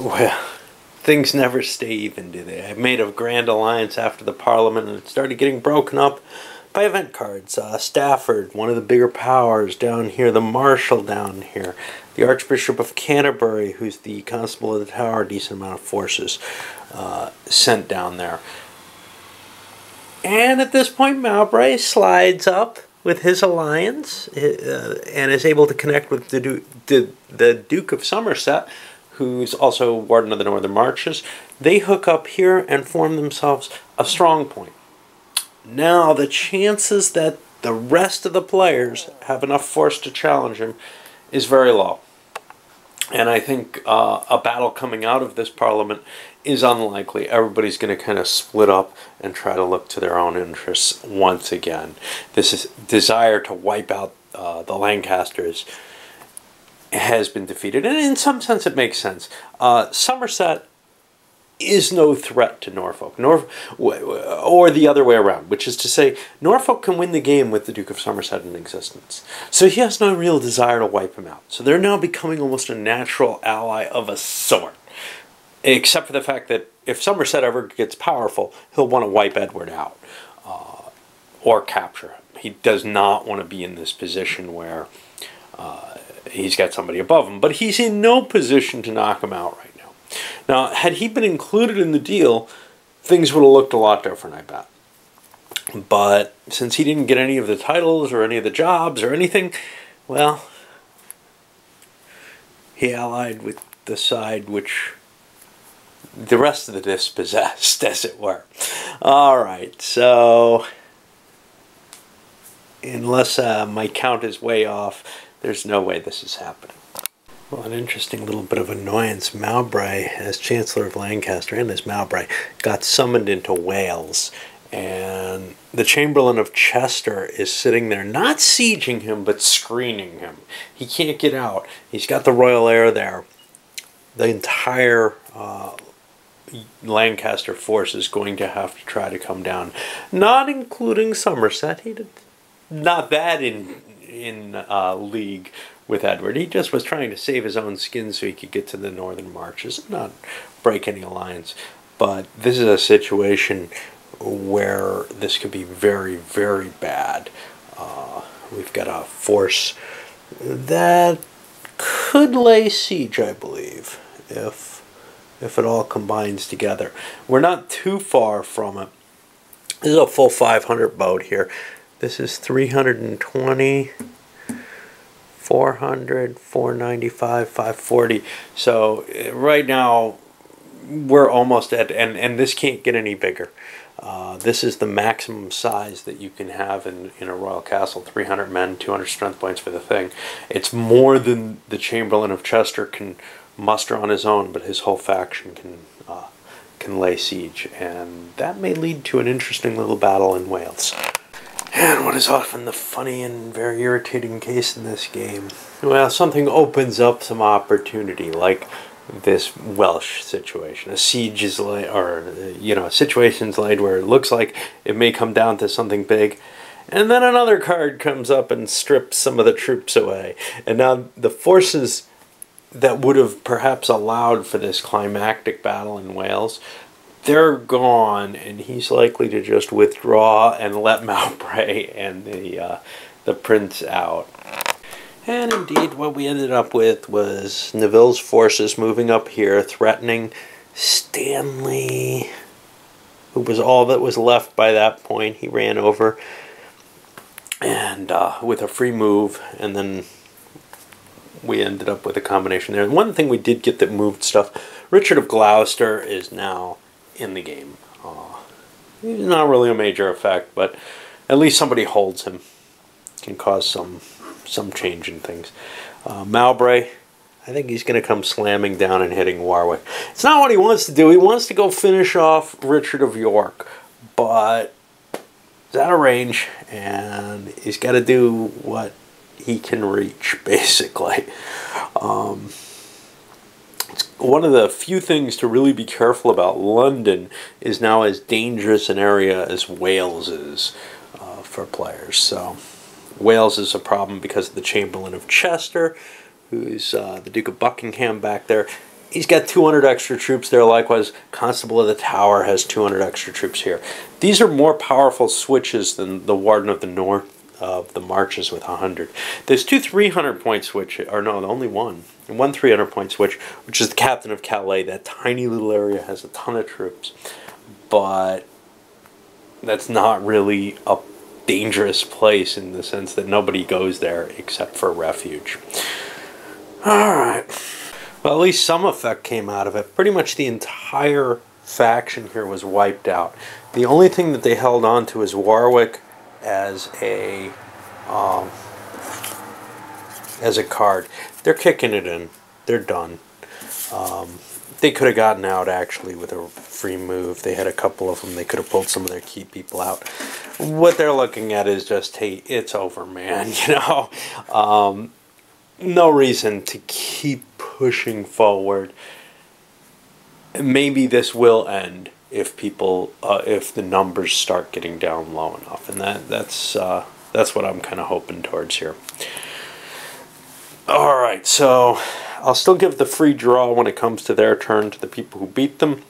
Well, things never stay even, do they? I made a grand alliance after the Parliament, and it started getting broken up by event cards. Stafford, one of the bigger powers down here, the Marshal down here, the Archbishop of Canterbury, who's the Constable of the Tower, a decent amount of forces sent down there. And at this point, Mowbray slides up with his alliance and is able to connect with the Duke of Somerset, who's also Warden of the Northern Marches. They hook up here and form themselves a strong point. Now, the chances that the rest of the players have enough force to challenge him is very low. And I think a battle coming out of this Parliament is unlikely. Everybody's going to kind of split up and try to look to their own interests once again. This desire to wipe out the Lancasters has been defeated. And in some sense it makes sense. Somerset is no threat to Norfolk, or the other way around, which is to say, Norfolk can win the game with the Duke of Somerset in existence. So he has no real desire to wipe him out. So they're now becoming almost a natural ally of a sort. Except for the fact that if Somerset ever gets powerful, he'll want to wipe Edward out or capture him. He does not want to be in this position where he's got somebody above him. But he's in no position to knock him out right now. Now, had he been included in the deal, things would have looked a lot different, I bet. But since he didn't get any of the titles or any of the jobs or anything, well, he allied with the side which the rest of the dispossessed, as it were. Alright, so unless my count is way off, there's no way this is happening. Well, an interesting little bit of annoyance. Mowbray, as Chancellor of Lancaster, and as Mowbray, got summoned into Wales. And the Chamberlain of Chester is sitting there, not sieging him, but screening him. He can't get out. He's got the royal heir there. The entire Lancaster force is going to have to try to come down, not including Somerset. He did not that in league with Edward. He just was trying to save his own skin so he could get to the Northern Marches and not break any alliance. But this is a situation where this could be very, very bad. We've got a force that could lay siege, I believe, if it all combines together. We're not too far from it. This is a full 500 boat here. This is 320, 400, 495, 540. So right now we're almost at, and this can't get any bigger. This is the maximum size that you can have in a royal castle. 300 men, 200 strength points for the thing. It's more than the Chamberlain of Chester can muster on his own, but his whole faction can lay siege, and that may lead to an interesting little battle in Wales. And what is often the funny and very irritating case in this game? Well, something opens up some opportunity, like this Welsh situation. A siege is laid, or, you know, a situation's laid where it looks like it may come down to something big, and then another card comes up and strips some of the troops away. And now the forces that would have perhaps allowed for this climactic battle in Wales, they're gone, and he's likely to just withdraw and let Mowbray and the prince out. And indeed, what we ended up with was Neville's forces moving up here, threatening Stanley, who was all that was left by that point. He ran over, and with a free move, and then we ended up with a combination there. And one thing we did get that moved stuff, Richard of Gloucester is now in the game. He's not really a major effect, but at least somebody holds him. Can cause some change in things. Mowbray, I think he's going to come slamming down and hitting Warwick. It's not what he wants to do. He wants to go finish off Richard of York, but he's out of range, and he's got to do what he can reach, basically. One of the few things to really be careful about. London is now as dangerous an area as Wales is for players. So Wales is a problem because of the Chamberlain of Chester, who's the Duke of Buckingham back there. He's got 200 extra troops there. Likewise, Constable of the Tower has 200 extra troops here. These are more powerful switches than the Warden of the North of the Marches with 100. There's two 300-point switch, or no, only one. And one 300-point switch, which is the Captain of Calais. That tiny little area has a ton of troops. But that's not really a dangerous place in the sense that nobody goes there except for refuge. Alright. Well, at least some effect came out of it. Pretty much the entire faction here was wiped out. The only thing that they held on to is Warwick as a card. They're kicking it in. They're done. They could have gotten out actually with a free move. They had a couple of them. They could have pulled some of their key people out. What they're looking at is just, hey, it's over, man. You know, no reason to keep pushing forward. Maybe this will end if people, if the numbers start getting down low enough, and that's what I'm kind of hoping towards here. All right, so I'll still give the free draw when it comes to their turn to the people who beat them.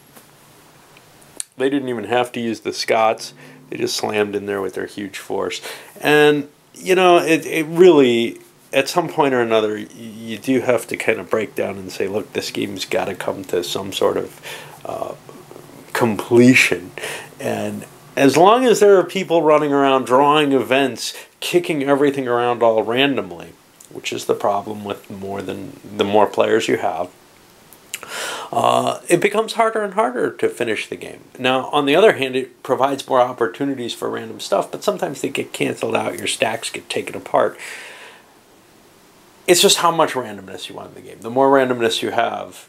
They didn't even have to use the Scots. They just slammed in there with their huge force, and you know, it really, at some point or another, you do have to kind of break down and say, look, this game's got to come to some sort of completion. And as long as there are people running around drawing events, kicking everything around all randomly, which is the problem with the more players you have, it becomes harder and harder to finish the game. Now, on the other hand, it provides more opportunities for random stuff, but sometimes they get canceled out, your stacks get taken apart. It's just how much randomness you want in the game. The more randomness you have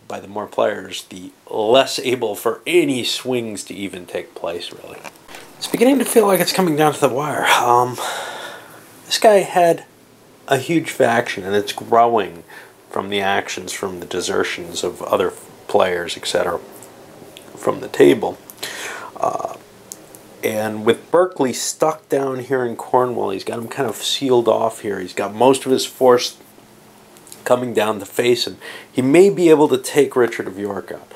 by the more players, the less able for any swings to even take place, really. It's beginning to feel like it's coming down to the wire. This guy had a huge faction, and it's growing from the actions, from the desertions of other players, etc., from the table. And with Berkeley stuck down here in Cornwall, he's got him kind of sealed off here. He's got most of his force coming down to face him. He may be able to take Richard of York out.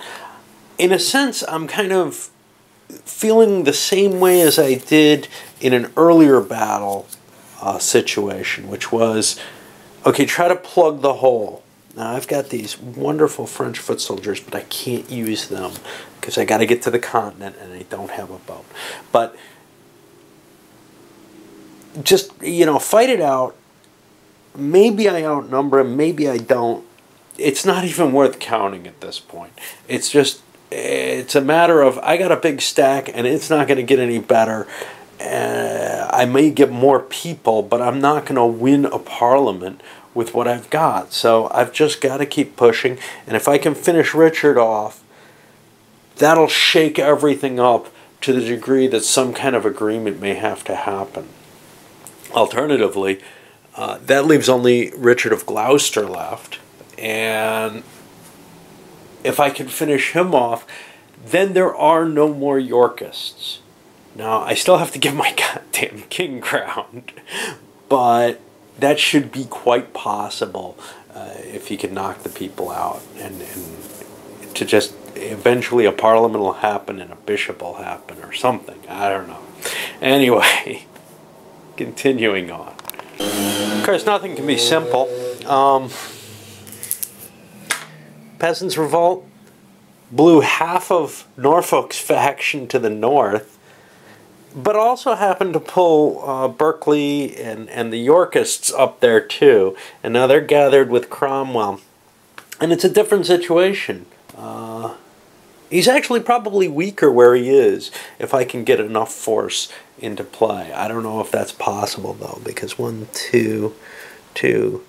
In a sense, I'm kind of feeling the same way as I did in an earlier battle situation, which was, okay, try to plug the hole. Now, I've got these wonderful French foot soldiers, but I can't use them because I got to get to the continent and I don't have a boat. But just, you know, fight it out. Maybe I outnumber him, maybe I don't. It's not even worth counting at this point. It's just, it's a matter of, I got a big stack and it's not going to get any better. I may get more people, but I'm not going to win a parliament with what I've got. So I've just got to keep pushing. And if I can finish Richard off, that'll shake everything up to the degree that some kind of agreement may have to happen. Alternatively, that leaves only Richard of Gloucester left. And if I can finish him off, then there are no more Yorkists. Now, I still have to give my goddamn king crown, but that should be quite possible if he can knock the people out. And to just, eventually a parliament will happen and a bishop will happen or something. I don't know. Anyway, continuing on. Of course, nothing can be simple. Peasants' Revolt blew half of Norfolk's faction to the north, but also happened to pull Berkeley and the Yorkists up there too. And now they're gathered with Cromwell. And it's a different situation. He's actually probably weaker where he is if I can get enough force into play. I don't know if that's possible though, because 1, 2, 2,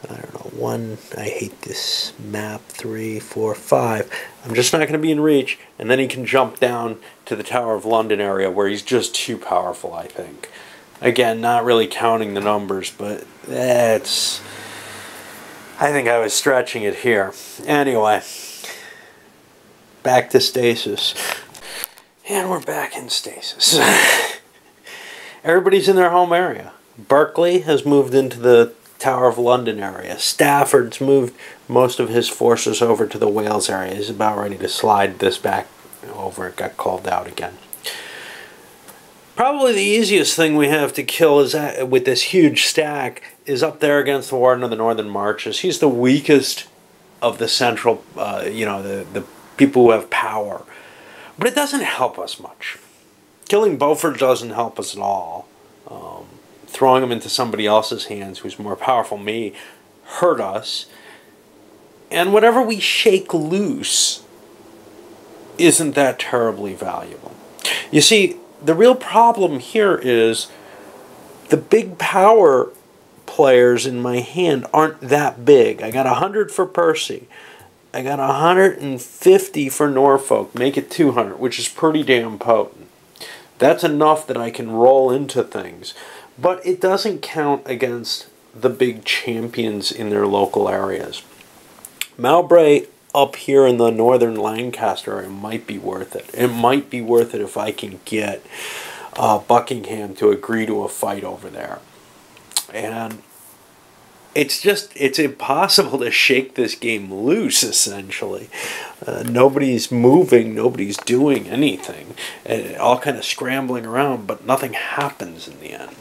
I don't know, 1, I hate this map, 3, 4, 5. I'm just not going to be in reach, and then he can jump down to the Tower of London area where he's just too powerful, I think. Again, not really counting the numbers, but it's, I think I was stretching it here. Anyway, back to stasis. And we're back in stasis. Everybody's in their home area. Berkeley has moved into the Tower of London area. Stafford's moved most of his forces over to the Wales area. He's about ready to slide this back over. It got called out again. Probably the easiest thing we have to kill is with this huge stack is up there against the Warden of the Northern Marches. He's the weakest of the central, the people who have power. But it doesn't help us much. Killing Beaufort doesn't help us at all. Throwing him into somebody else's hands who's more powerful may hurt us. And whatever we shake loose isn't that terribly valuable. You see, the real problem here is the big power players in my hand aren't that big. I got 100 for Percy. I got 150 for Norfolk. Make it 200, which is pretty damn potent. That's enough that I can roll into things. But it doesn't count against the big champions in their local areas. Mowbray up here in the northern Lancaster area might be worth it. It might be worth it if I can get Buckingham to agree to a fight over there. And it's impossible to shake this game loose, essentially. Nobody's moving, nobody's doing anything. All kind of scrambling around, but nothing happens in the end.